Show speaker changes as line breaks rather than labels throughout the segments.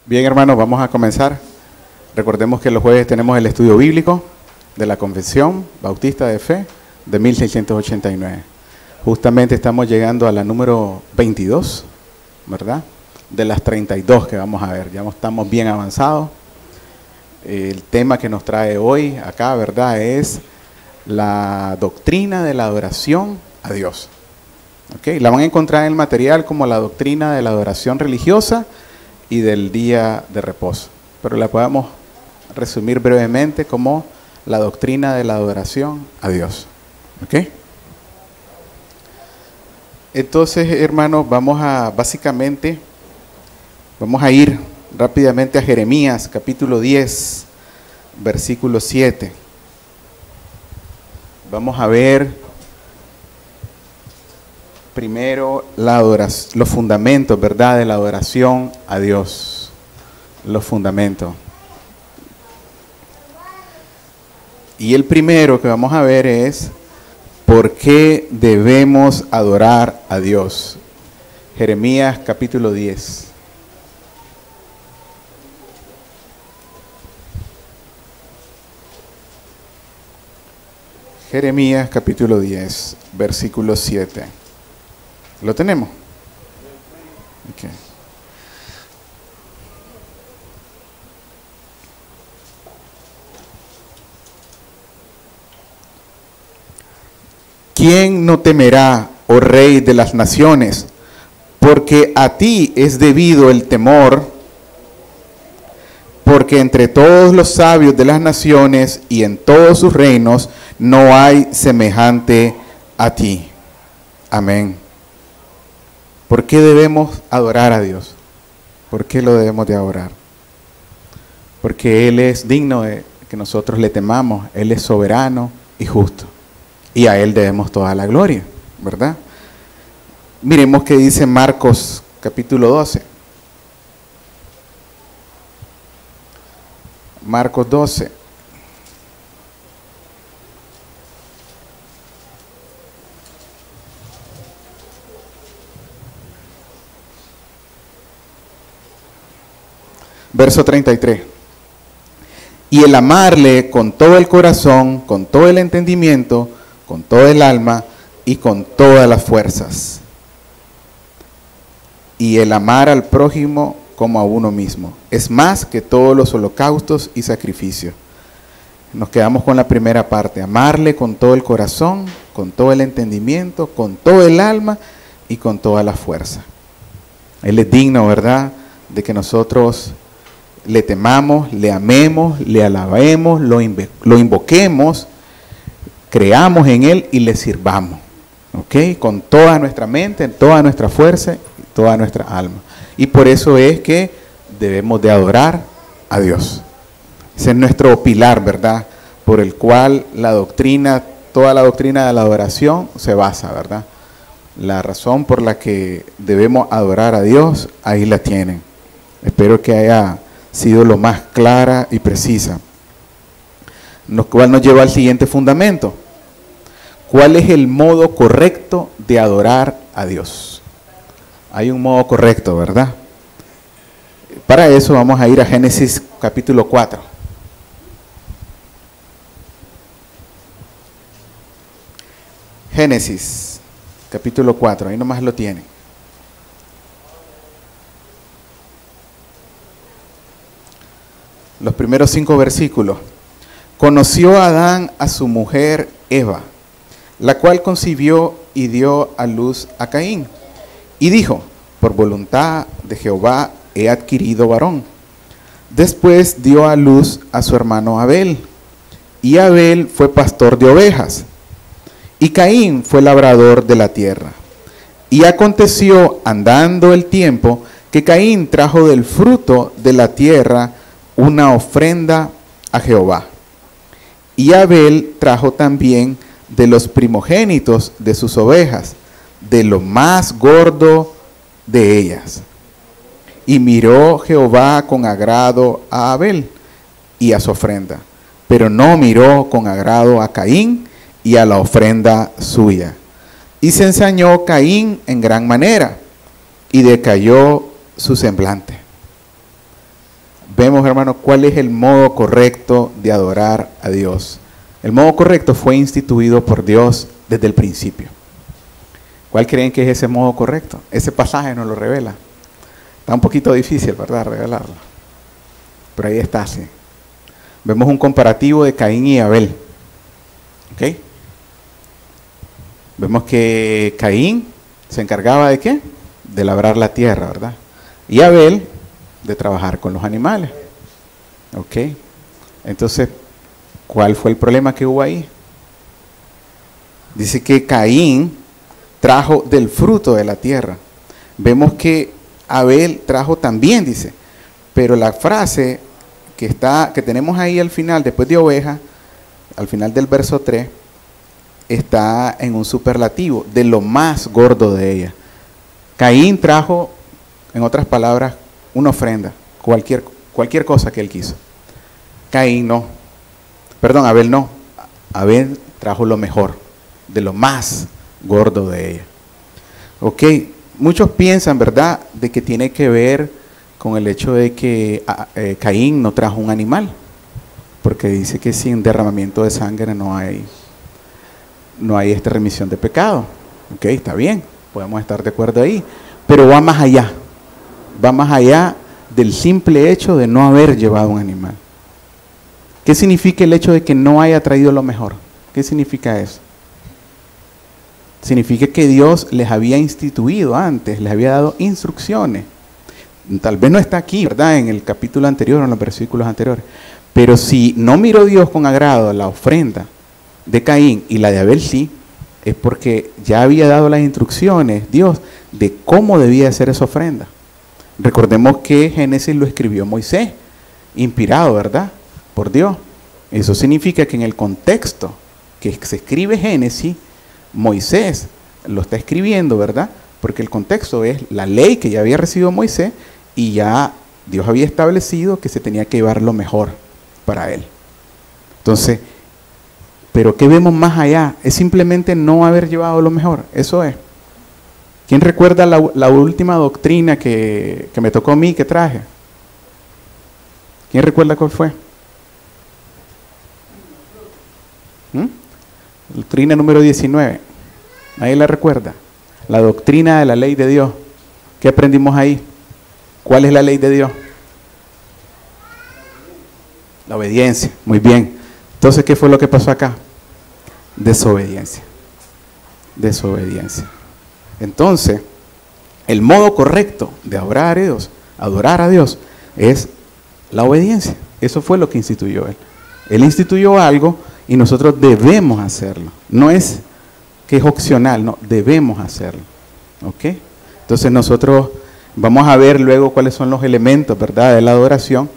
Bien, hermanos, vamos a comenzar. Recordemos que los jueves tenemos el estudio bíblico de la Confesión Bautista de Fe de 1689. Justamente estamos llegando a la número 22, ¿verdad? De las 32 que vamos a ver. Ya estamos bien avanzados. El tema que nos trae hoy acá, ¿verdad?, es la doctrina de la adoración a Dios. ¿Okay? La van a encontrar en el material como la doctrina de la adoración religiosa y del día de reposo. Pero la podemos resumir brevemente como la doctrina de la adoración a Dios. ¿Okay? Entonces, hermanos, vamos a ir rápidamente a Jeremías, capítulo 10, versículo 7. Vamos a ver primero los fundamentos, ¿verdad?, de la adoración a Dios. Los fundamentos. Y el primero que vamos a ver es ¿por qué debemos adorar a Dios? Jeremías capítulo 10. Jeremías capítulo 10, versículo 7. ¿Lo tenemos? Okay. ¿Quién no temerá, oh Rey de las naciones? Porque a ti es debido el temor, porque entre todos los sabios de las naciones y en todos sus reinos no hay semejante a ti. Amén. ¿Por qué debemos adorar a Dios? ¿Por qué lo debemos de adorar? Porque Él es digno de que nosotros le temamos. Él es soberano y justo. Y a Él debemos toda la gloria, ¿verdad? Miremos qué dice Marcos capítulo 12. Marcos 12. Verso 33. Y el amarle con todo el corazón, con todo el entendimiento, con todo el alma y con todas las fuerzas. Y el amar al prójimo como a uno mismo. Es más que todos los holocaustos y sacrificios. Nos quedamos con la primera parte. Amarle con todo el corazón, con todo el entendimiento, con todo el alma y con toda la fuerza. Él es digno, ¿verdad?, de que nosotros le temamos, le amemos, le alabemos, lo invoquemos, creamos en Él y le sirvamos. ¿Ok? Con toda nuestra mente, toda nuestra fuerza y toda nuestra alma. Y por eso es que debemos de adorar a Dios. Ese es nuestro pilar, ¿verdad?, por el cual toda la doctrina de la adoración se basa, ¿verdad? La razón por la que debemos adorar a Dios, ahí la tienen. Espero que haya sido lo más clara y precisa. Lo cual nos lleva al siguiente fundamento. ¿Cuál es el modo correcto de adorar a Dios? Hay un modo correcto, ¿verdad? Para eso vamos a ir a Génesis capítulo 4. Génesis capítulo 4, ahí nomás lo tienen. Los primeros 5 versículos. Conoció Adán a su mujer Eva, la cual concibió y dio a luz a Caín. Y dijo, por voluntad de Jehová he adquirido varón. Después dio a luz a su hermano Abel. Y Abel fue pastor de ovejas. Y Caín fue labrador de la tierra. Y aconteció, andando el tiempo, que Caín trajo del fruto de la tierra una ofrenda a Jehová. Y Abel trajo también de los primogénitos de sus ovejas, de lo más gordo de ellas. Y miró Jehová con agrado a Abel y a su ofrenda, pero no miró con agrado a Caín y a la ofrenda suya. Y se ensañó Caín en gran manera, y decayó su semblante. Recordemos, hermanos, cuál es el modo correcto de adorar a Dios. El modo correcto fue instituido por Dios desde el principio. ¿Cuál creen que es ese modo correcto? Ese pasaje nos lo revela. Está un poquito difícil, ¿verdad?, revelarlo. Pero ahí está, sí. Vemos un comparativo de Caín y Abel. ¿Ok? Vemos que Caín se encargaba de ¿qué? De labrar la tierra, ¿verdad? Y Abel de trabajar con los animales. ¿Ok? Entonces, ¿cuál fue el problema que hubo ahí? Dice que Caín trajo del fruto de la tierra. Vemos que Abel trajo también, dice, pero la frase que tenemos ahí al final, después de oveja, al final del verso 3, está en un superlativo, de lo más gordo de ella. Caín trajo, en otras palabras, una ofrenda, cualquier cosa que él quiso. Caín no, perdón, Abel no. Abel trajo lo mejor, de lo más gordo de ella. Ok, muchos piensan, ¿verdad?, de que tiene que ver con el hecho de que Caín no trajo un animal, porque dice que sin derramamiento de sangre no hay esta remisión de pecado. Ok, está bien, podemos estar de acuerdo ahí, pero va más allá del simple hecho de no haber llevado un animal. ¿Qué significa el hecho de que no haya traído lo mejor? ¿Qué significa eso? Significa que Dios les había instituido antes, les había dado instrucciones. Tal vez no está aquí, ¿verdad?, en el capítulo anterior o en los versículos anteriores. Pero si no miró Dios con agrado la ofrenda de Caín y la de Abel sí, es porque ya había dado las instrucciones Dios de cómo debía ser esa ofrenda. Recordemos que Génesis lo escribió Moisés, inspirado, ¿verdad?, por Dios. Eso significa que en el contexto que se escribe Génesis, Moisés lo está escribiendo, ¿verdad?, porque el contexto es la ley que ya había recibido Moisés y ya Dios había establecido que se tenía que llevar lo mejor para él. Entonces, pero ¿qué vemos más allá? Es simplemente no haber llevado lo mejor, eso es. ¿Quién recuerda la última doctrina que me tocó a mí, que traje? ¿Quién recuerda cuál fue? Doctrina número 19. ¿Nadie la recuerda? La doctrina de la ley de Dios. ¿Qué aprendimos ahí? ¿Cuál es la ley de Dios? La obediencia. Muy bien. Entonces, ¿qué fue lo que pasó acá? Desobediencia. Desobediencia. Entonces, el modo correcto de adorar a Dios, es la obediencia. Eso fue lo que instituyó Él. Él instituyó algo y nosotros debemos hacerlo. No es que es opcional, no, debemos hacerlo. ¿Ok? Entonces nosotros vamos a ver luego cuáles son los elementos, ¿verdad?, de la adoración,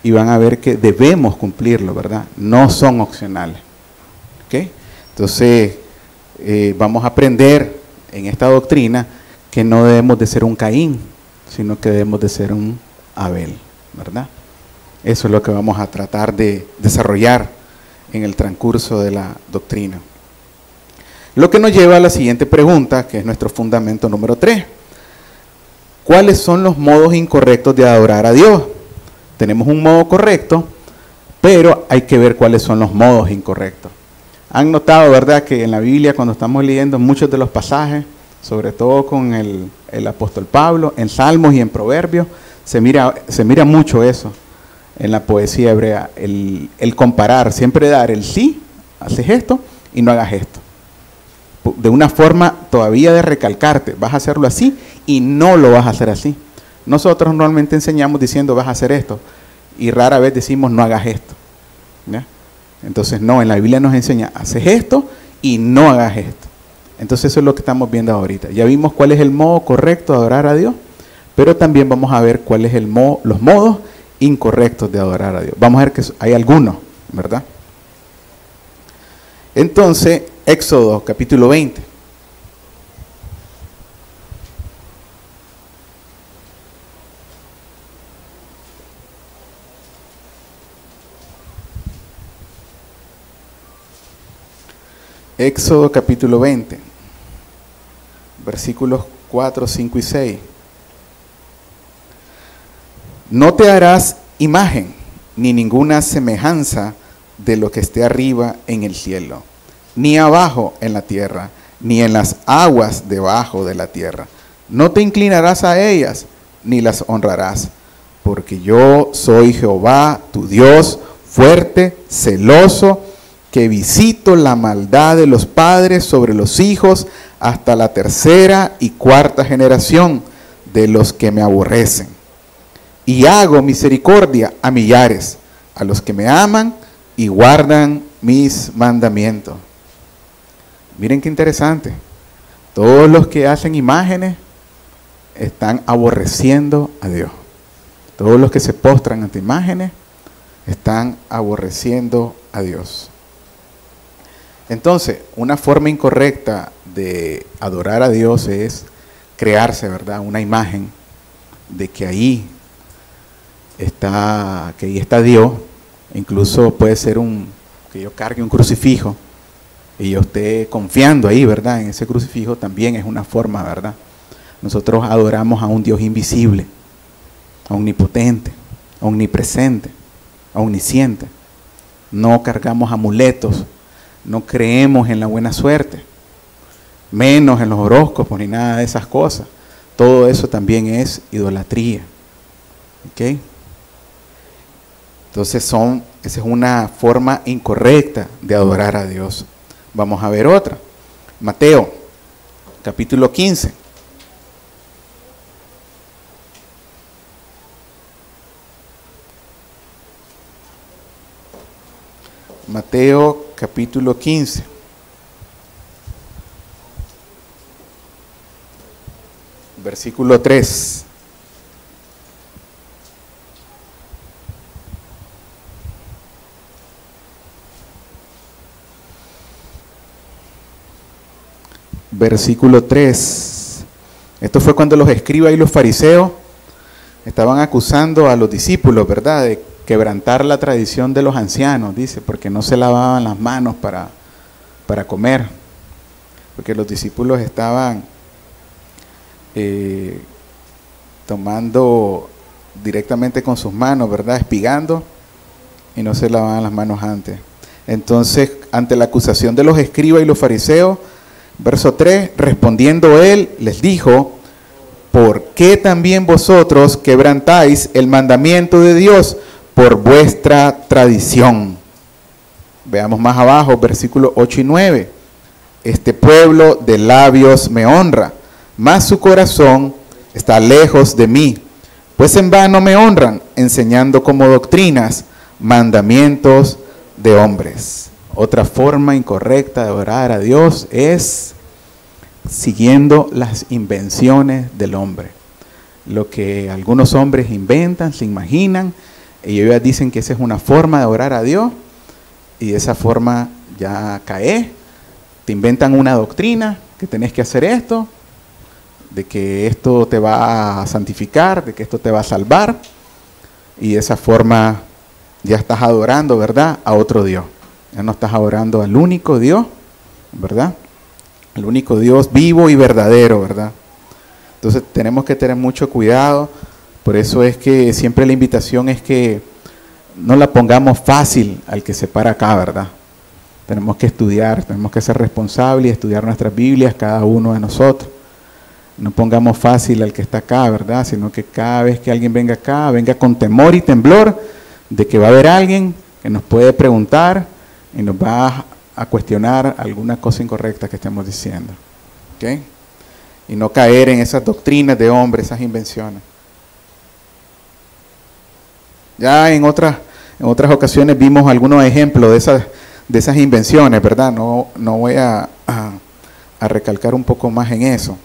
y van a ver que debemos cumplirlo, ¿verdad? No son opcionales. ¿Ok? Entonces vamos a aprender en esta doctrina que no debemos de ser un Caín, sino que debemos de ser un Abel, ¿verdad? Eso es lo que vamos a tratar de desarrollar en el transcurso de la doctrina. Lo que nos lleva a la siguiente pregunta, que es nuestro fundamento número 3. ¿Cuáles son los modos incorrectos de adorar a Dios? Tenemos un modo correcto, pero hay que ver cuáles son los modos incorrectos. Han notado, ¿verdad?, que en la Biblia, cuando estamos leyendo muchos de los pasajes, sobre todo con el apóstol Pablo, en Salmos y en Proverbios, se mira mucho eso en la poesía hebrea, el comparar, siempre dar el sí, haces esto y no hagas esto. De una forma todavía de recalcarte, vas a hacerlo así y no lo vas a hacer así. Nosotros normalmente enseñamos diciendo vas a hacer esto y rara vez decimos no hagas esto. ¿Ya? Entonces no, en la Biblia nos enseña, haces esto y no hagas esto. Entonces eso es lo que estamos viendo ahorita. Ya vimos cuál es el modo correcto de adorar a Dios, pero también vamos a ver cuál es los modos incorrectos de adorar a Dios. Vamos a ver que hay algunos, ¿verdad? Entonces, Éxodo capítulo 20. Éxodo capítulo 20, versículos 4, 5 y 6. No te harás imagen ni ninguna semejanza de lo que esté arriba en el cielo, ni abajo en la tierra, ni en las aguas debajo de la tierra. No te inclinarás a ellas, ni las honrarás, porque yo soy Jehová, tu Dios, fuerte, celoso, que visito la maldad de los padres sobre los hijos hasta la tercera y cuarta generación de los que me aborrecen. Y hago misericordia a millares, a los que me aman y guardan mis mandamientos. Miren qué interesante. Todos los que hacen imágenes están aborreciendo a Dios. Todos los que se postran ante imágenes están aborreciendo a Dios. Entonces, una forma incorrecta de adorar a Dios es crearse, ¿verdad?, una imagen de que ahí está Dios. Incluso puede ser que yo cargue un crucifijo y yo esté confiando ahí, ¿verdad?, en ese crucifijo. También es una forma, ¿verdad? Nosotros adoramos a un Dios invisible, omnipotente, omnipresente, omnisciente. No cargamos amuletos, no creemos en la buena suerte, menos en los horóscopos ni nada de esas cosas. Todo eso también es idolatría. ¿Ok? Entonces esa es una forma incorrecta de adorar a Dios. Vamos a ver otra. Mateo, capítulo 15. Mateo, capítulo 15. Versículo 3. Versículo 3. Esto fue cuando los escribas y los fariseos estaban acusando a los discípulos, ¿verdad?, de quebrantar la tradición de los ancianos, dice, porque no se lavaban las manos para comer, porque los discípulos estaban tomando directamente con sus manos, ¿verdad?, espigando, y no se lavaban las manos antes. Entonces, ante la acusación de los escribas y los fariseos, verso 3, respondiendo él, les dijo: ¿por qué también vosotros quebrantáis el mandamiento de Dios por vuestra tradición? Veamos más abajo, versículos 8 y 9. Este pueblo de labios me honra, mas su corazón está lejos de mí, pues en vano me honran, enseñando como doctrinas mandamientos de hombres. Otra forma incorrecta de adorar a Dios es siguiendo las invenciones del hombre. Lo que algunos hombres inventan, se imaginan, y ellos dicen que esa es una forma de adorar a Dios, y de esa forma ya cae. Te inventan una doctrina, que tenés que hacer esto, de que esto te va a santificar, de que esto te va a salvar, y de esa forma ya estás adorando, ¿verdad?, a otro Dios. Ya no estás adorando al único Dios, ¿verdad?, el único Dios vivo y verdadero, ¿verdad? Entonces tenemos que tener mucho cuidado. Por eso es que siempre la invitación es que no la pongamos fácil al que se para acá, ¿verdad? Tenemos que estudiar, tenemos que ser responsables y estudiar nuestras Biblias, cada uno de nosotros. No pongamos fácil al que está acá, ¿verdad? Sino que cada vez que alguien venga acá, venga con temor y temblor de que va a haber alguien que nos puede preguntar y nos va a cuestionar alguna cosa incorrecta que estemos diciendo. ¿Ok? Y no caer en esas doctrinas de hombres, esas invenciones. Ya en otras ocasiones vimos algunos ejemplos de esas invenciones, ¿verdad? No voy a recalcar un poco más en eso.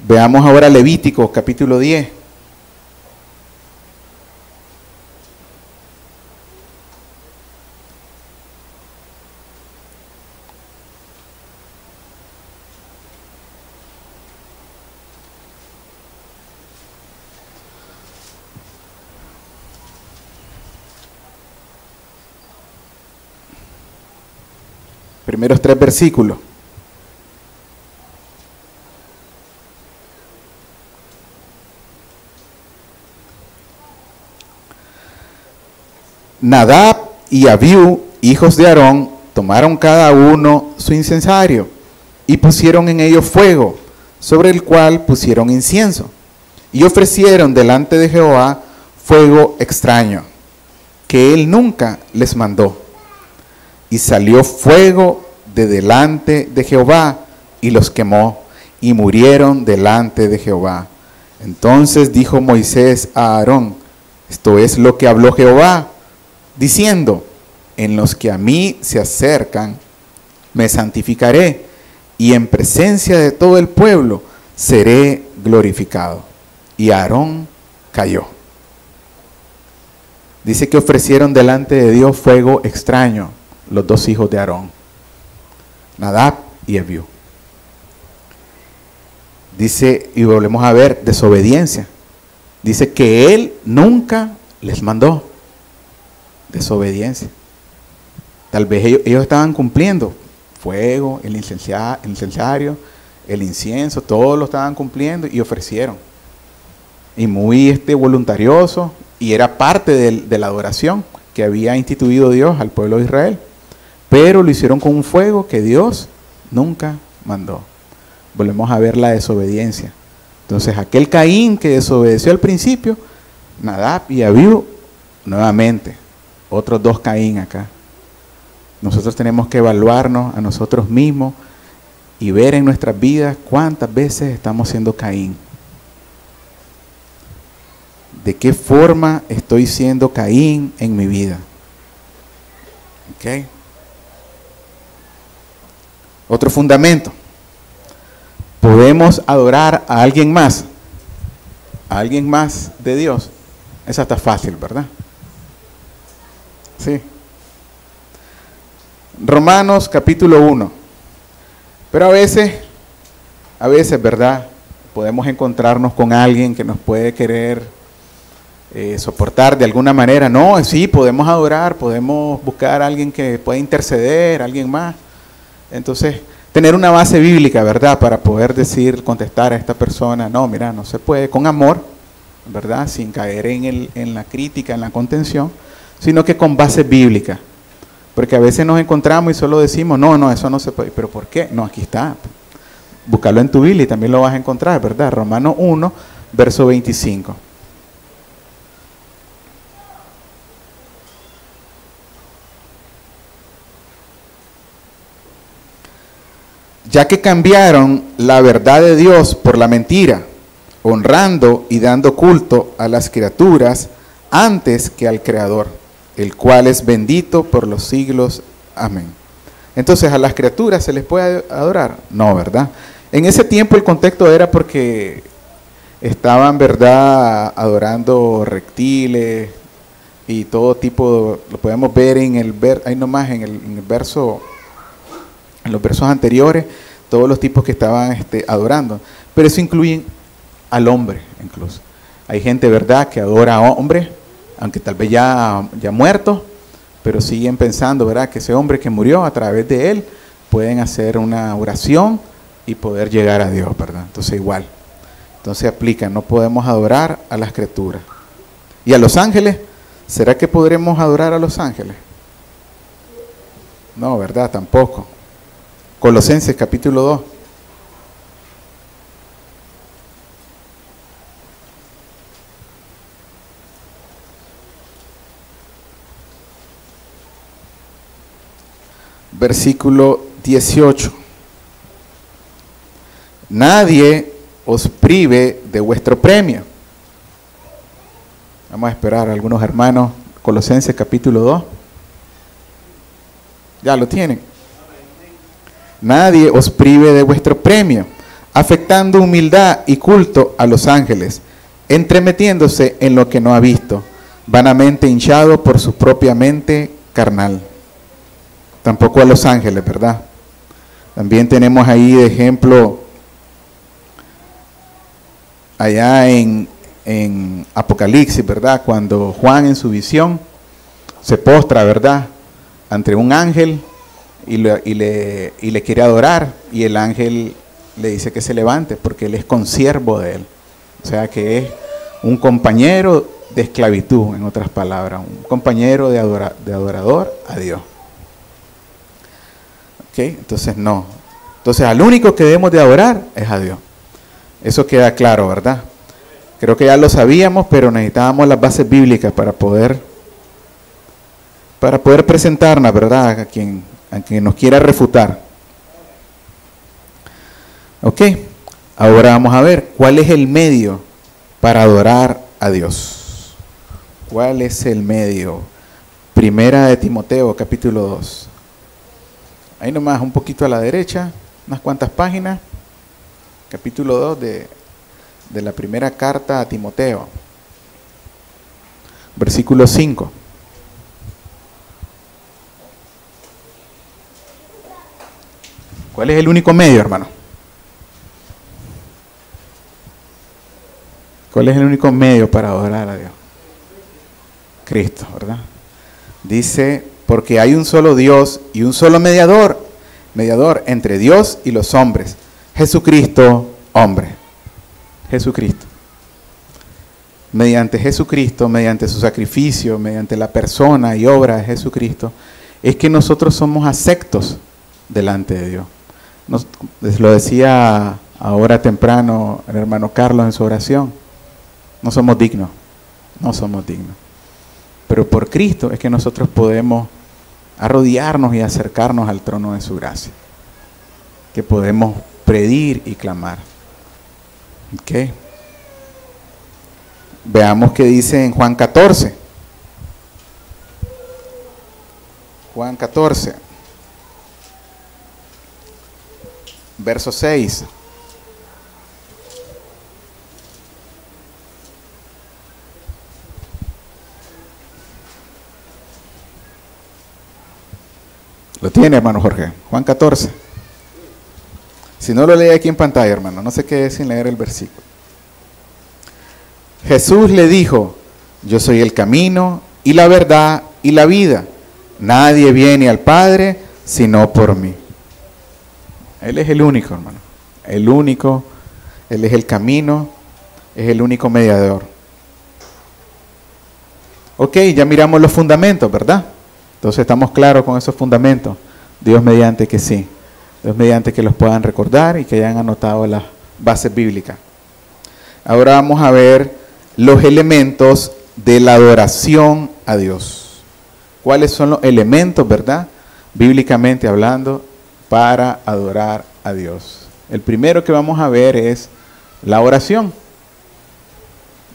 Veamos ahora Levítico, capítulo 10. Primeros 3 versículos. Nadab y Abiú, hijos de Aarón, tomaron cada uno su incensario y pusieron en ello fuego, sobre el cual pusieron incienso, y ofrecieron delante de Jehová fuego extraño, que él nunca les mandó. Y salió fuego de delante de Jehová, y los quemó, y murieron delante de Jehová. Entonces dijo Moisés a Aarón: esto es lo que habló Jehová, diciendo: en los que a mí se acercan, me santificaré, y en presencia de todo el pueblo seré glorificado. Y Aarón cayó. Dice que ofrecieron delante de Dios fuego extraño, los dos hijos de Aarón, Nadab y Abiú. Dice, y volvemos a ver, desobediencia. Dice que él nunca les mandó. Desobediencia. Tal vez ellos estaban cumpliendo. Fuego, el incensario, el incienso, todos lo estaban cumpliendo y ofrecieron. Y muy voluntarioso, y era parte de la adoración que había instituido Dios al pueblo de Israel. Pero lo hicieron con un fuego que Dios nunca mandó. Volvemos a ver la desobediencia. Entonces aquel Caín que desobedeció al principio, Nadab y Abiú, nuevamente, otros dos Caín acá. Nosotros tenemos que evaluarnos a nosotros mismos y ver en nuestras vidas cuántas veces estamos siendo Caín. ¿De qué forma estoy siendo Caín en mi vida? ¿Ok? Otro fundamento. ¿Podemos adorar a alguien más? ¿A alguien más de Dios? Esa está fácil, ¿verdad? Sí. Romanos capítulo 1. Pero a veces, ¿verdad? Podemos encontrarnos con alguien que nos puede querer soportar de alguna manera. No, sí, podemos adorar, podemos buscar a alguien que pueda interceder, alguien más. Entonces, tener una base bíblica, ¿verdad? Para poder contestar a esta persona, no, mira, no se puede, con amor, ¿verdad? Sin caer en la crítica, en la contención, sino que con base bíblica. Porque a veces nos encontramos y solo decimos, no, eso no se puede. ¿Pero por qué? No, aquí está. Búscalo en tu Biblia y también lo vas a encontrar, ¿verdad? Romanos 1, verso 25. Ya que cambiaron la verdad de Dios por la mentira, honrando y dando culto a las criaturas antes que al Creador, el cual es bendito por los siglos. Amén. Entonces, ¿a las criaturas se les puede adorar? No, ¿verdad? En ese tiempo el contexto era porque estaban, ¿verdad?, adorando reptiles y todo tipo, lo podemos ver ahí nomás en el verso, en los versos anteriores, todos los tipos que estaban adorando. Pero eso incluye al hombre incluso. Hay gente, ¿verdad?, que adora a hombres, aunque tal vez ya muertos, pero siguen pensando, ¿verdad?, que ese hombre que murió, a través de él, pueden hacer una oración y poder llegar a Dios, ¿verdad? Entonces igual. Entonces aplica, no podemos adorar a las criaturas. ¿Y a los ángeles? ¿Será que podremos adorar a los ángeles? No, ¿verdad? Tampoco. Colosenses capítulo 2. Versículo 18. Nadie os prive de vuestro premio. Vamos a esperar a algunos hermanos. Colosenses capítulo 2. Ya lo tienen. Nadie os prive de vuestro premio, afectando humildad y culto a los ángeles, entremetiéndose en lo que no ha visto, vanamente hinchado por su propia mente carnal. Tampoco a los ángeles, ¿verdad? También tenemos ahí de ejemplo, allá en Apocalipsis, ¿verdad? Cuando Juan en su visión se postra, ¿verdad?, ante un ángel y le quiere adorar, y el ángel le dice que se levante porque él es consiervo de él. O sea que es un compañero de esclavitud, en otras palabras, un compañero de adorador a Dios. ¿Ok? Entonces no. Entonces al único que debemos de adorar es a Dios. Eso queda claro, ¿verdad? Creo que ya lo sabíamos, pero necesitábamos las bases bíblicas para poder presentarnos, ¿verdad? A quien nos quiera refutar. Ok, ahora vamos a ver cuál es el medio para adorar a Dios. ¿Cuál es el medio? Primera de Timoteo, capítulo 2. Ahí nomás, un poquito a la derecha, unas cuantas páginas. Capítulo 2 de la primera carta a Timoteo. Versículo 5. ¿Cuál es el único medio, hermano? ¿Cuál es el único medio para adorar a Dios? Cristo, ¿verdad? Dice, porque hay un solo Dios y un solo mediador entre Dios y los hombres, Jesucristo, hombre. Jesucristo. Mediante Jesucristo, mediante su sacrificio, mediante la persona y obra de Jesucristo, es que nosotros somos aceptos delante de Dios. Les lo decía ahora temprano el hermano Carlos en su oración. No somos dignos. Pero por Cristo es que nosotros podemos arrodillarnos y acercarnos al trono de su gracia. Que podemos pedir y clamar. ¿Ok? Veamos qué dice en Juan 14. Juan 14. Verso 6. Lo tiene, hermano Jorge. Juan 14. Si no lo lee aquí en pantalla, hermano, no se quede sin leer el versículo. Jesús le dijo, yo soy el camino y la verdad y la vida. Nadie viene al Padre sino por mí. Él es el único, hermano. El único. Él es el camino. Es el único mediador. Ok, ya miramos los fundamentos, ¿verdad? Entonces estamos claros con esos fundamentos. Dios mediante que sí. Dios mediante que los puedan recordar y que hayan anotado las bases bíblicas. Ahora vamos a ver los elementos de la adoración a Dios. ¿Cuáles son los elementos, verdad? Bíblicamente hablando, para adorar a Dios. El primero que vamos a ver es la oración.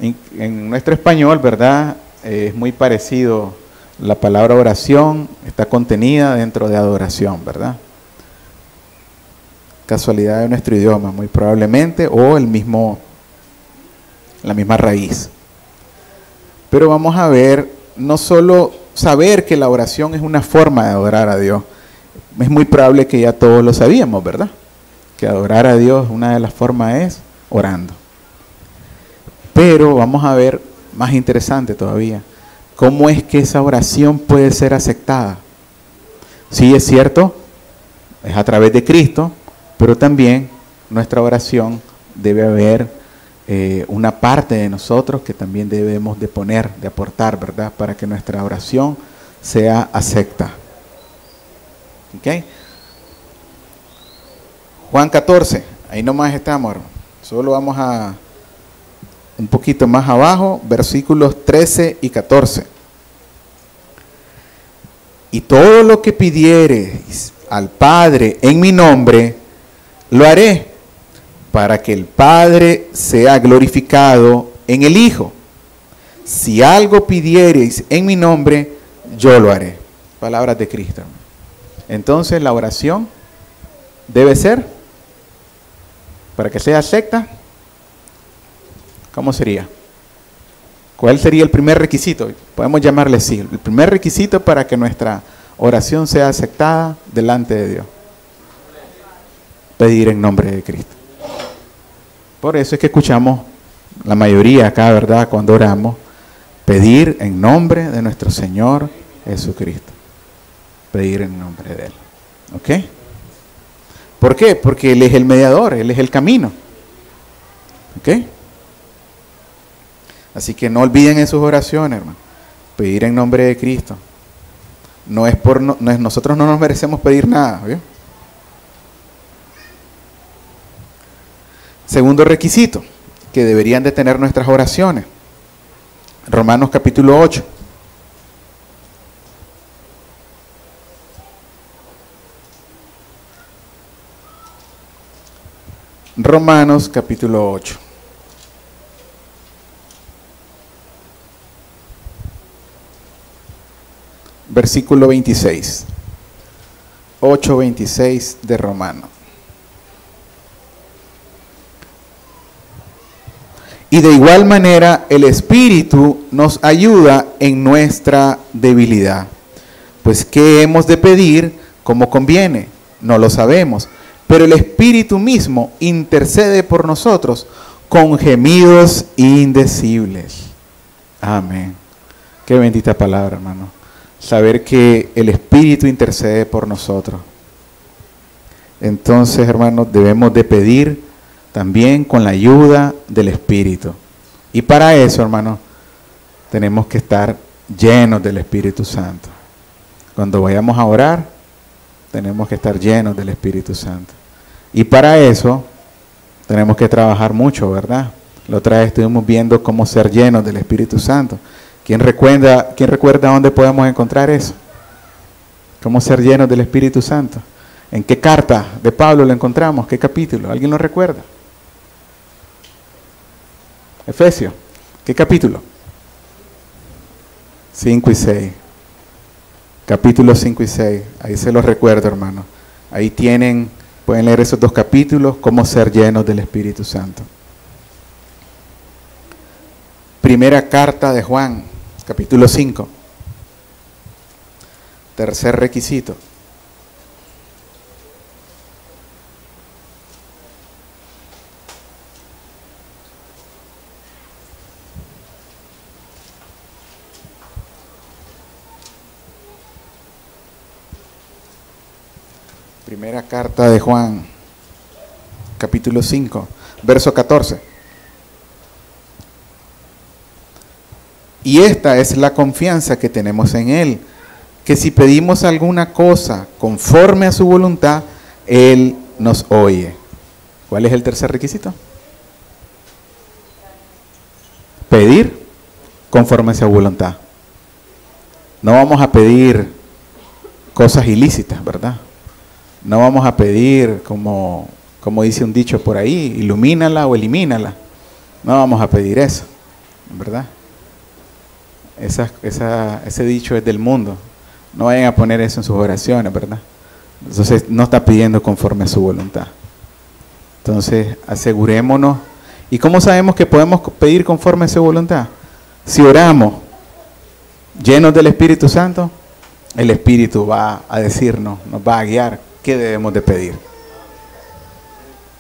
En nuestro español, ¿verdad? Es muy parecido. La palabra oración está contenida dentro de adoración, ¿verdad? Casualidad de nuestro idioma, muy probablemente, o la misma raíz. Pero vamos a ver, no solo saber que la oración es una forma de adorar a Dios. Es muy probable que ya todos lo sabíamos, ¿verdad? Que adorar a Dios, una de las formas es orando. Pero vamos a ver, más interesante todavía, ¿cómo es que esa oración puede ser aceptada? Sí, es cierto, es a través de Cristo, pero también nuestra oración debe haber una parte de nosotros que también debemos de poner, de aportar, ¿verdad? Para que nuestra oración sea aceptada. ¿Ok? Juan 14, ahí nomás estamos, hermano. Solo vamos a un poquito más abajo, versículos 13 y 14. Y todo lo que pidiereis al Padre en mi nombre, lo haré, para que el Padre sea glorificado en el Hijo. Si algo pidiereis en mi nombre, yo lo haré. Palabras de Cristo. Entonces la oración debe ser, para que sea acepta, ¿cómo sería? ¿Cuál sería el primer requisito? Podemos llamarle así. El primer requisito para que nuestra oración sea aceptada delante de Dios. Pedir en nombre de Cristo. Por eso es que escuchamos la mayoría acá, ¿verdad? Cuando oramos, pedir en nombre de nuestro Señor Jesucristo. Pedir en nombre de Él. ¿Ok? ¿Por qué? Porque Él es el mediador, Él es el camino. ¿Ok? Así que no olviden en sus oraciones, hermano, pedir en nombre de Cristo. Nosotros no nos merecemos pedir nada, ¿vio? Segundo requisito que deberían de tener nuestras oraciones. Romanos capítulo 8. Romanos capítulo 8. Versículo 26. 8:26 de Romanos. Y de igual manera el Espíritu nos ayuda en nuestra debilidad. Pues ¿qué hemos de pedir como conviene? No lo sabemos. Pero el Espíritu mismo intercede por nosotros con gemidos indecibles. Amén. Qué bendita palabra, hermano. Saber que el Espíritu intercede por nosotros. Entonces, hermanos, debemos de pedir también con la ayuda del Espíritu. Y para eso, hermanos, tenemos que estar llenos del Espíritu Santo. Cuando vayamos a orar, tenemos que estar llenos del Espíritu Santo. Y para eso, tenemos que trabajar mucho, ¿verdad? La otra vez estuvimos viendo cómo ser llenos del Espíritu Santo. ¿Quién recuerda dónde podemos encontrar eso? ¿Cómo ser llenos del Espíritu Santo? ¿En qué carta de Pablo lo encontramos? ¿Qué capítulo? ¿Alguien lo recuerda? Efesios. ¿Qué capítulo? 5 y 6. Capítulos 5 y 6. Ahí se los recuerdo, hermano. Ahí pueden leer esos dos capítulos, cómo ser llenos del Espíritu Santo. Primera carta de Juan, capítulo 5. Tercer requisito. Primera carta de Juan, capítulo 5, verso 14. Y esta es la confianza que tenemos en Él, que si pedimos alguna cosa conforme a su voluntad, Él nos oye. ¿Cuál es el tercer requisito? Pedir conforme a su voluntad. No vamos a pedir cosas ilícitas, ¿verdad? No vamos a pedir, como dice un dicho por ahí, ilumínala o elimínala. No vamos a pedir eso, ¿verdad? Ese dicho es del mundo. No vayan a poner eso en sus oraciones, ¿verdad? Entonces no está pidiendo conforme a su voluntad. Entonces asegurémonos. ¿Y cómo sabemos que podemos pedir conforme a su voluntad? Si oramos llenos del Espíritu Santo, el Espíritu va a decirnos, nos va a guiar qué debemos de pedir.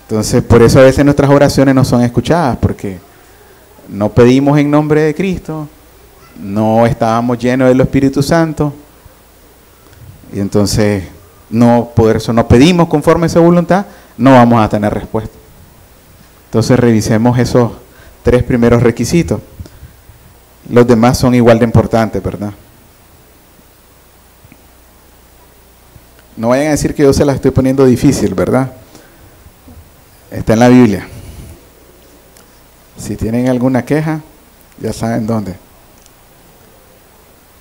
Entonces, por eso a veces nuestras oraciones no son escuchadas, porque no pedimos en nombre de Cristo, no estábamos llenos del Espíritu Santo, y entonces por eso no pedimos conforme a su voluntad, no vamos a tener respuesta. Entonces revisemos esos 3 primeros requisitos. Los demás son igual de importantes, ¿verdad? No vayan a decir que yo se las estoy poniendo difícil, ¿verdad? Está en la Biblia. Si tienen alguna queja, ya saben dónde.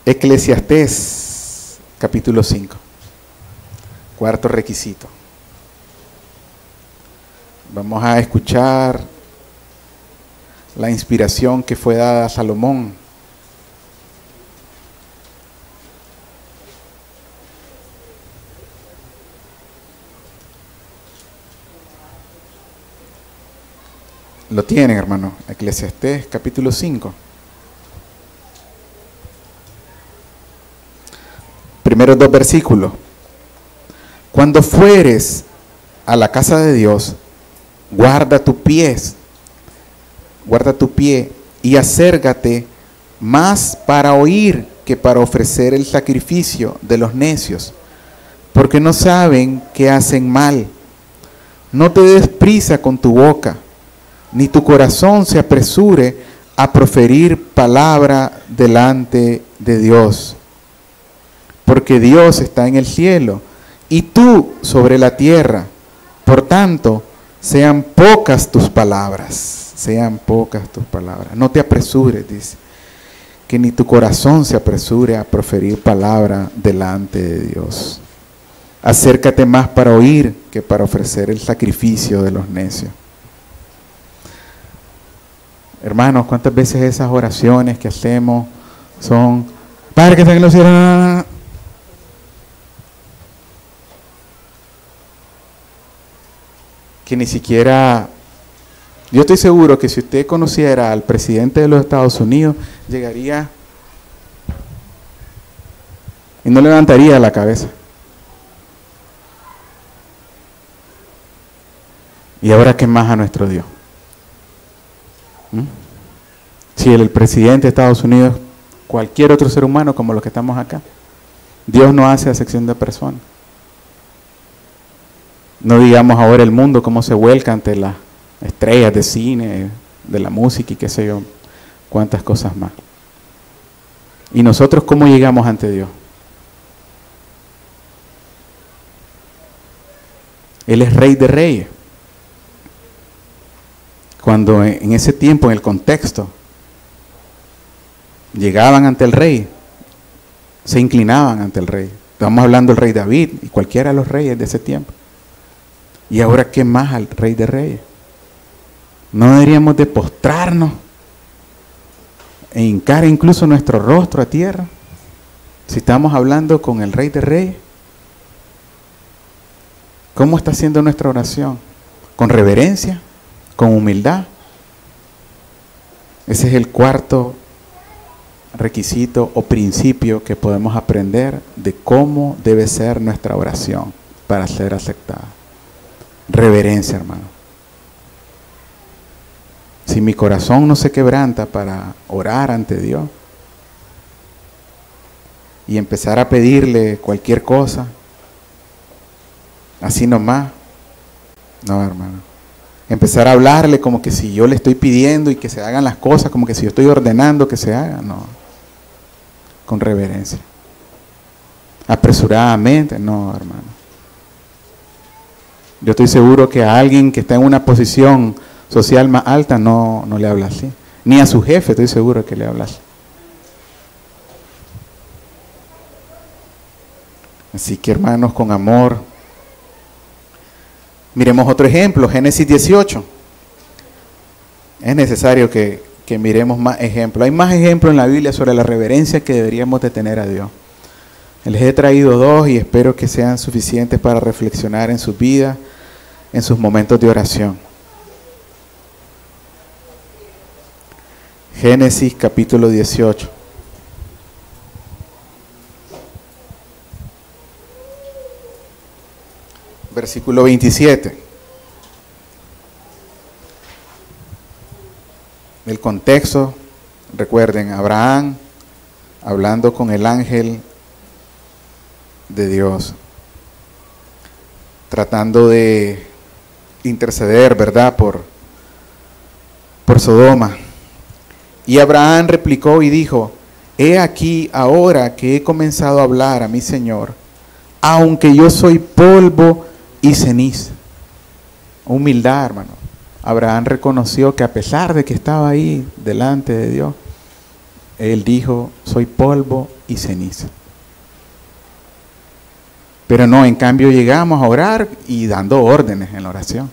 Eclesiastés, capítulo 5. 4º requisito. Vamos a escuchar la inspiración que fue dada a Salomón. Lo tienen, hermano. Eclesiastés, capítulo 5. Primeros 2 versículos. Cuando fueres a la casa de Dios, guarda tu pie y acércate más para oír que para ofrecer el sacrificio de los necios, porque no saben que hacen mal. No te des prisa con tu boca, ni tu corazón se apresure a proferir palabra delante de Dios, porque Dios está en el cielo y tú sobre la tierra. Por tanto, sean pocas tus palabras, sean pocas tus palabras. No te apresures, dice, que ni tu corazón se apresure a proferir palabra delante de Dios. Acércate más para oír que para ofrecer el sacrificio de los necios. Hermanos, ¿cuántas veces esas oraciones que hacemos son, Padre que está en los cielos? Que ni siquiera, yo estoy seguro que si usted conociera al presidente de los Estados Unidos, llegaría y no levantaría la cabeza. ¿Y ahora qué más a nuestro Dios? Si el presidente de Estados Unidos, cualquier otro ser humano como los que estamos acá, Dios no hace acepción de personas. No digamos ahora el mundo cómo se vuelca ante las estrellas de cine, de la música y qué sé yo, cuántas cosas más. ¿Y nosotros cómo llegamos ante Dios? Él es Rey de Reyes. Cuando en ese tiempo, en el contexto, llegaban ante el rey, se inclinaban ante el rey. Estamos hablando del rey David y cualquiera de los reyes de ese tiempo. Y ahora, ¿qué más al Rey de Reyes? No deberíamos de postrarnos e hincar incluso nuestro rostro a tierra si estamos hablando con el Rey de Reyes. ¿Cómo está haciendo nuestra oración? ¿Con reverencia? ¿Con humildad? Ese es el cuarto requisito o principio que podemos aprender de cómo debe ser nuestra oración para ser aceptada. Reverencia, hermano. Si mi corazón no se quebranta para orar ante Dios y empezar a pedirle cualquier cosa, así nomás, no, hermano. Empezar a hablarle como que si yo le estoy pidiendo y que se hagan las cosas, como que si yo estoy ordenando que se hagan, no. Con reverencia. Apresuradamente, no, hermano. Yo estoy seguro que a alguien que está en una posición social más alta no le habla así. Ni a su jefe estoy seguro que le habla así. Así que, hermanos, con amor. Miremos otro ejemplo, Génesis 18. Es necesario que miremos más ejemplos. Hay más ejemplos en la Biblia sobre la reverencia que deberíamos de tener a Dios. Les he traído dos y espero que sean suficientes para reflexionar en sus vidas, en sus momentos de oración. Génesis capítulo 18. Versículo 27. El contexto, recuerden, Abraham hablando con el ángel de Dios, tratando de interceder, ¿verdad?, por Sodoma. Y Abraham replicó y dijo: he aquí ahora que he comenzado a hablar a mi Señor, aunque yo soy polvo y ceniza. Humildad, hermano. Abraham reconoció que a pesar de que estaba ahí delante de Dios, él dijo: soy polvo y ceniza. Pero no, en cambio llegamos a orar y dando órdenes en la oración.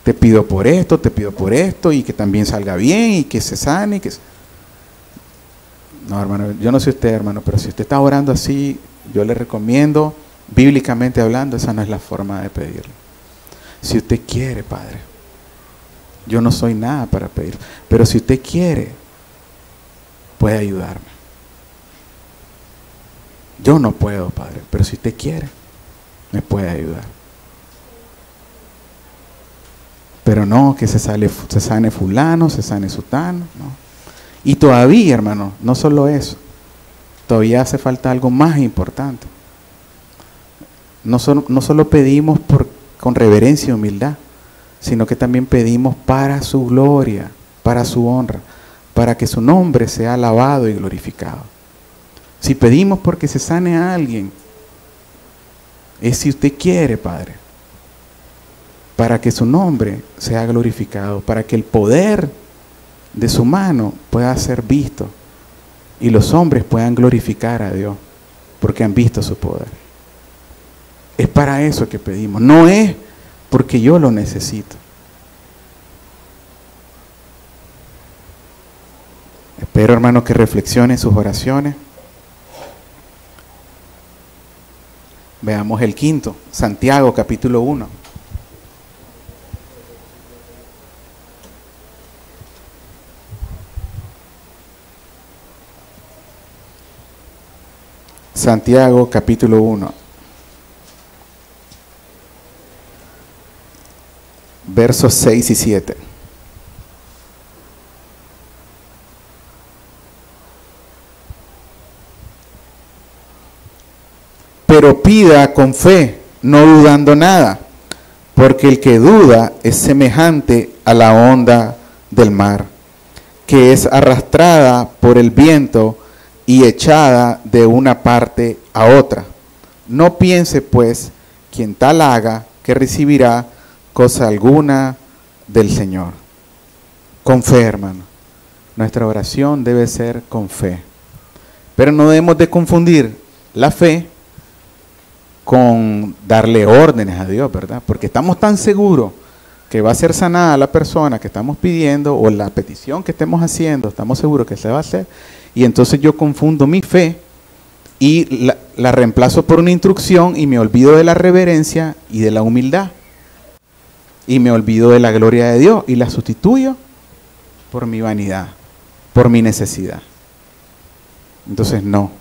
Te pido por esto, y que también salga bien, y que se sane, y que... No, hermano, yo no sé usted, hermano, pero si usted está orando así, yo le recomiendo, bíblicamente hablando, esa no es la forma de pedirlo. Si usted quiere, Padre, yo no soy nada para pedir, pero si usted quiere, puede ayudarme. Yo no puedo, Padre, pero si usted quiere, me puede ayudar. Pero no que se sane fulano, se sane sutano, no. Y todavía, hermano, no solo eso, todavía hace falta algo más importante. No solo pedimos con reverencia y humildad, sino que también pedimos para su gloria. para su honra, para que su nombre sea alabado y glorificado. Si pedimos porque se sane a alguien, es si usted quiere, Padre, para que su nombre sea glorificado, para que el poder de su mano pueda ser visto y los hombres puedan glorificar a Dios porque han visto su poder. Es para eso que pedimos, no es porque yo lo necesito. Espero, hermano, que reflexionen sus oraciones. Veamos el quinto, Santiago capítulo 1. Santiago capítulo 1. Versos 6 y 7. Pero pida con fe, no dudando nada, porque el que duda es semejante a la onda del mar, que es arrastrada por el viento y echada de una parte a otra. No piense, pues, quien tal haga, que recibirá cosa alguna del Señor. Con fe, hermano. Nuestra oración debe ser con fe. Pero no debemos de confundir la fe con darle órdenes a Dios, ¿verdad? Porque estamos tan seguros que va a ser sanada la persona que estamos pidiendo o la petición que estemos haciendo, estamos seguros que se va a hacer, y entonces yo confundo mi fe y la reemplazo por una instrucción y me olvido de la reverencia y de la humildad y me olvido de la gloria de Dios y la sustituyo por mi vanidad, por mi necesidad. Entonces no,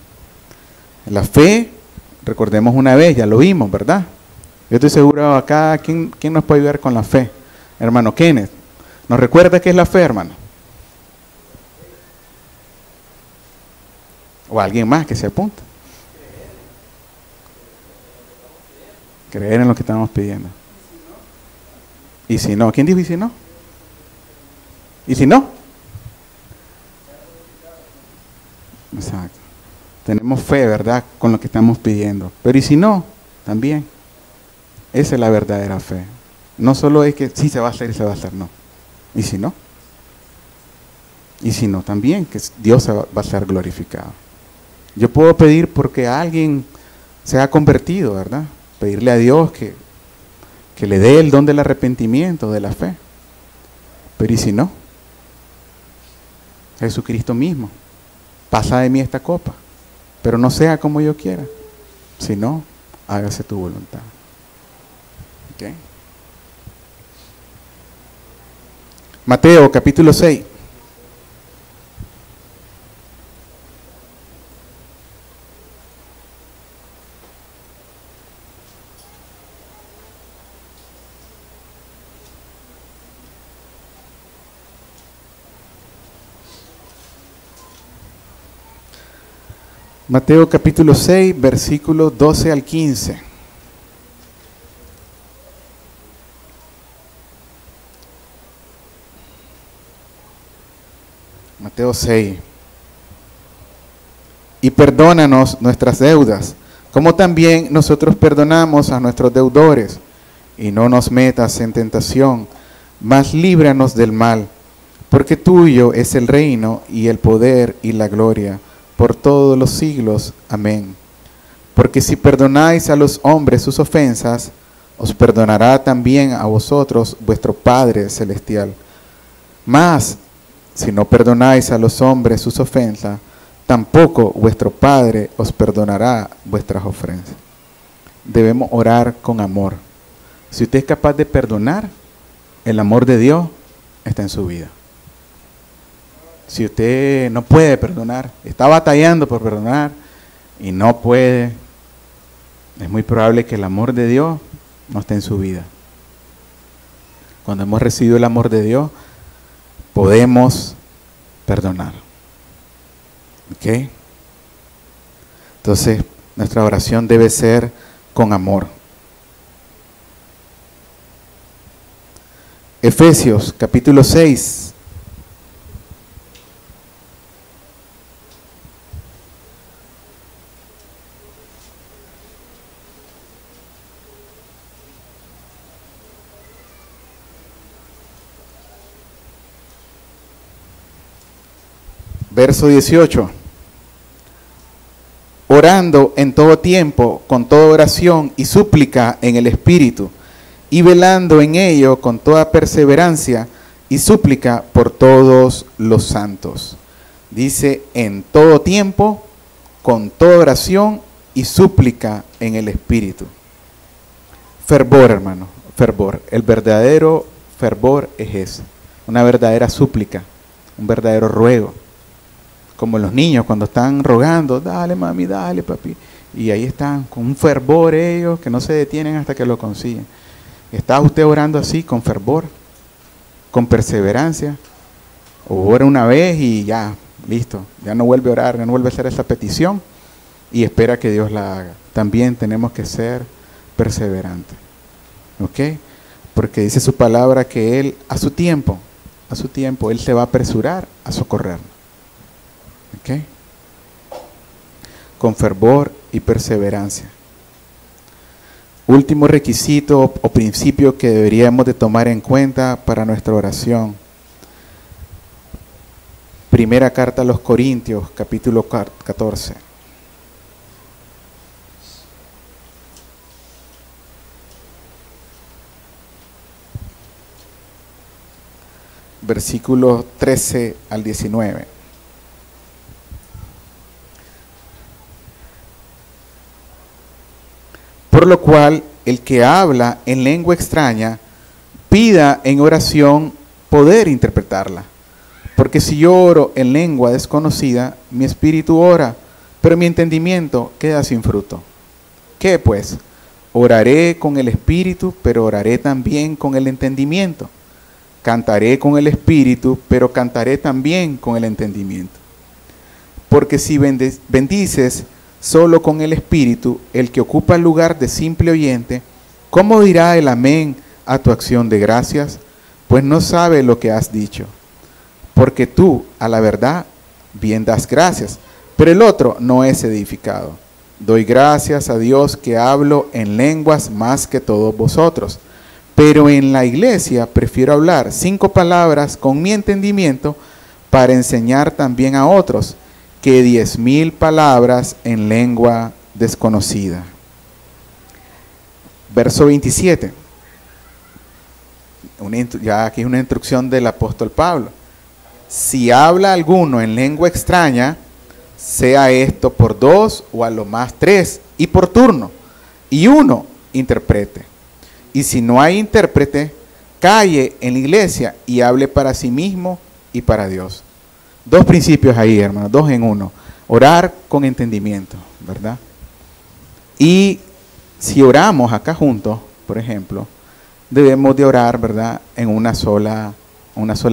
la fe, recordemos una vez, ya lo vimos, ¿verdad? Yo estoy seguro acá, ¿quién nos puede ayudar con la fe? Hermano Kenneth, ¿nos recuerda qué es la fe, hermano? O alguien más que se apunte. Creer en lo que estamos pidiendo. ¿Y si no? ¿Quién dijo y si no? ¿Y si no? Exacto. Tenemos fe, ¿verdad?, con lo que estamos pidiendo. Pero ¿y si no? También. Esa es la verdadera fe. No solo es que sí se va a hacer y se va a hacer, no. ¿Y si no? Y si no, también que Dios va a ser glorificado. Yo puedo pedir porque alguien se ha convertido, ¿verdad? Pedirle a Dios que le dé el don del arrepentimiento, de la fe. Pero ¿y si no? Jesucristo mismo. Pasa de mí esta copa, pero no sea como yo quiera. Si no, hágase tu voluntad. ¿Okay? Mateo capítulo 6. Mateo capítulo 6, versículos 12 al 15. Mateo 6. Y perdónanos nuestras deudas, como también nosotros perdonamos a nuestros deudores. Y no nos metas en tentación, mas líbranos del mal, porque tuyo es el reino y el poder y la gloria, por todos los siglos. Amén. Porque si perdonáis a los hombres sus ofensas, os perdonará también a vosotros vuestro Padre Celestial. Mas, si no perdonáis a los hombres sus ofensas, tampoco vuestro Padre os perdonará vuestras ofensas. Debemos orar con amor. Si usted es capaz de perdonar, el amor de Dios está en su vida. Si usted no puede perdonar, está batallando por perdonar y no puede, es muy probable que el amor de Dios no esté en su vida. Cuando hemos recibido el amor de Dios, podemos perdonar. ¿Ok? Entonces, nuestra oración debe ser con amor. Efesios capítulo 6. Verso 18. Orando en todo tiempo, con toda oración y súplica en el Espíritu, y velando en ello con toda perseverancia y súplica por todos los santos. Dice, en todo tiempo, con toda oración y súplica en el Espíritu. Fervor, hermano, fervor. El verdadero fervor es ese, una verdadera súplica, un verdadero ruego. Como los niños cuando están rogando, dale mami, dale papi. Y ahí están con un fervor ellos que no se detienen hasta que lo consiguen. ¿Está usted orando así, con fervor, con perseverancia? O ora una vez y ya, listo, ya no vuelve a orar, ya no vuelve a hacer esa petición y espera que Dios la haga. También tenemos que ser perseverantes. ¿Ok? Porque dice su palabra que Él a su tiempo, Él se va a apresurar a socorrernos. ¿Ok? Con fervor y perseverancia. Último requisito o principio que deberíamos de tomar en cuenta para nuestra oración. Primera carta a los Corintios, capítulo 14. Versículos 13 al 19. Por lo cual, el que habla en lengua extraña, pida en oración poder interpretarla. Porque si yo oro en lengua desconocida, mi espíritu ora, pero mi entendimiento queda sin fruto. ¿Qué pues? Oraré con el espíritu, pero oraré también con el entendimiento. Cantaré con el espíritu, pero cantaré también con el entendimiento. Porque si bendices solo con el espíritu, el que ocupa el lugar de simple oyente, ¿cómo dirá el amén a tu acción de gracias? Pues no sabe lo que has dicho. Porque tú, a la verdad, bien das gracias, pero el otro no es edificado. Doy gracias a Dios que hablo en lenguas más que todos vosotros. Pero en la iglesia prefiero hablar 5 palabras con mi entendimiento para enseñar también a otros, que 10,000 palabras en lengua desconocida. Verso 27. Ya aquí es una instrucción del apóstol Pablo. Si habla alguno en lengua extraña, sea esto por 2 o a lo más 3, y por turno, y uno interprete. Y si no hay intérprete, calle en la iglesia y hable para sí mismo y para Dios. 2 principios ahí, hermanos, 2 en 1. Orar con entendimiento, ¿verdad? Y si oramos acá juntos, por ejemplo, debemos de orar, ¿verdad?, en una sola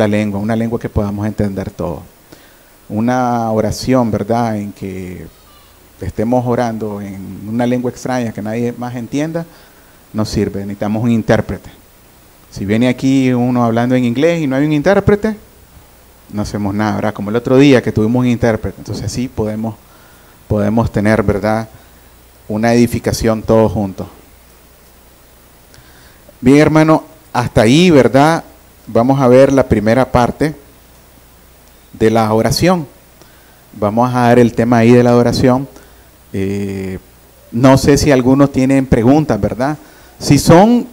lengua, una lengua que podamos entender todo. Una oración, ¿verdad?, en que estemos orando en una lengua extraña que nadie más entienda, no sirve, necesitamos un intérprete. Si viene aquí uno hablando en inglés y no hay un intérprete, no hacemos nada, ¿verdad? Como el otro día que tuvimos un intérprete. Entonces sí podemos tener, ¿verdad?, una edificación todos juntos. Bien, hermano, hasta ahí, ¿verdad?, vamos a ver la primera parte de la oración. Vamos a ver el tema ahí de la oración. No sé si algunos tienen preguntas, ¿verdad? Si son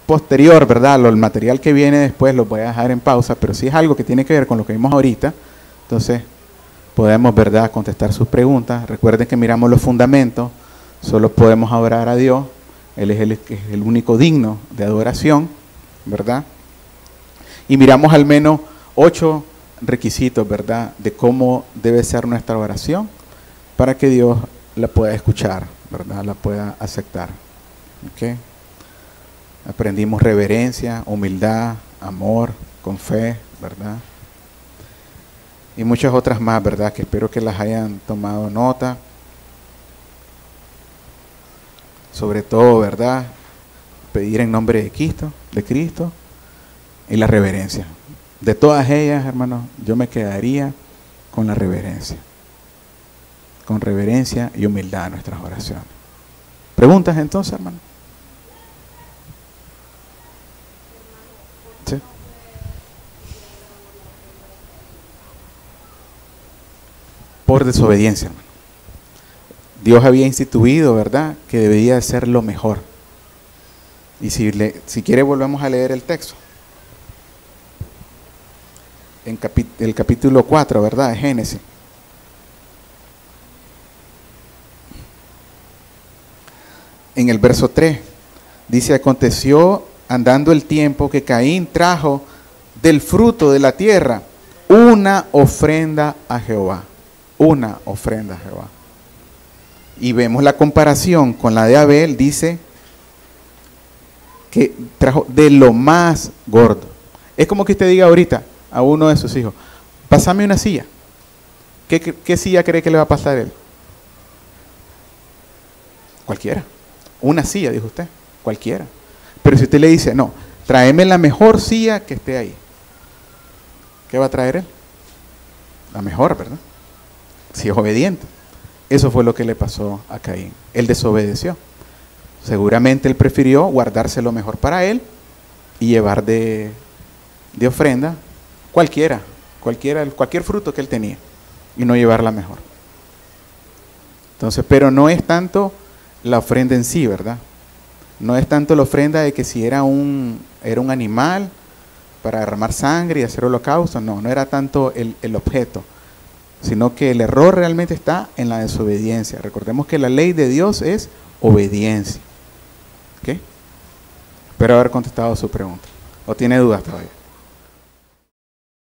posterior, ¿verdad?, el material que viene después lo voy a dejar en pausa, pero si es algo que tiene que ver con lo que vimos ahorita, entonces podemos, ¿verdad?, contestar sus preguntas. Recuerden que miramos los fundamentos, solo podemos adorar a Dios, Él es el único digno de adoración, ¿verdad? Y miramos al menos 8 requisitos, ¿verdad?, de cómo debe ser nuestra oración para que Dios la pueda escuchar, ¿verdad?, la pueda aceptar. ¿Ok? Aprendimos reverencia, humildad, amor, con fe, ¿verdad? Y muchas otras más, ¿verdad?, que espero que las hayan tomado nota. Sobre todo, ¿verdad?, pedir en nombre de Cristo y la reverencia. De todas ellas, hermanos, yo me quedaría con la reverencia. Con reverencia y humildad en nuestras oraciones. ¿Preguntas entonces, hermano? ¿Sí? por desobediencia, hermano. Dios había instituido, ¿verdad?, que debía ser lo mejor. Y si quiere volvemos a leer el texto. En el capítulo 4, ¿verdad?, de Génesis. En el verso 3, dice, aconteció andando el tiempo que Caín trajo del fruto de la tierra una ofrenda a Jehová. Una ofrenda a Jehová. Y vemos la comparación con la de Abel, dice que trajo de lo más gordo. Es como que usted diga ahorita a uno de sus hijos, pásame una silla. ¿Qué silla cree que le va a pasar a él? Cualquiera. Una silla, dijo usted, cualquiera. Pero si usted le dice, no, tráeme la mejor silla que esté ahí, ¿qué va a traer él? La mejor, ¿verdad? Si es obediente. Eso fue lo que le pasó a Caín. Él desobedeció. Seguramente él prefirió guardarse lo mejor para él y llevar de ofrenda cualquier fruto que él tenía y no llevar la mejor. Entonces, pero no es tanto la ofrenda en sí, ¿verdad? No es tanto la ofrenda de que si era un animal para derramar sangre y hacer holocausto, no era tanto el objeto, sino que el error realmente está en la desobediencia. Recordemos que la ley de Dios es obediencia. ¿Ok? Espero haber contestado su pregunta. ¿O tiene dudas todavía?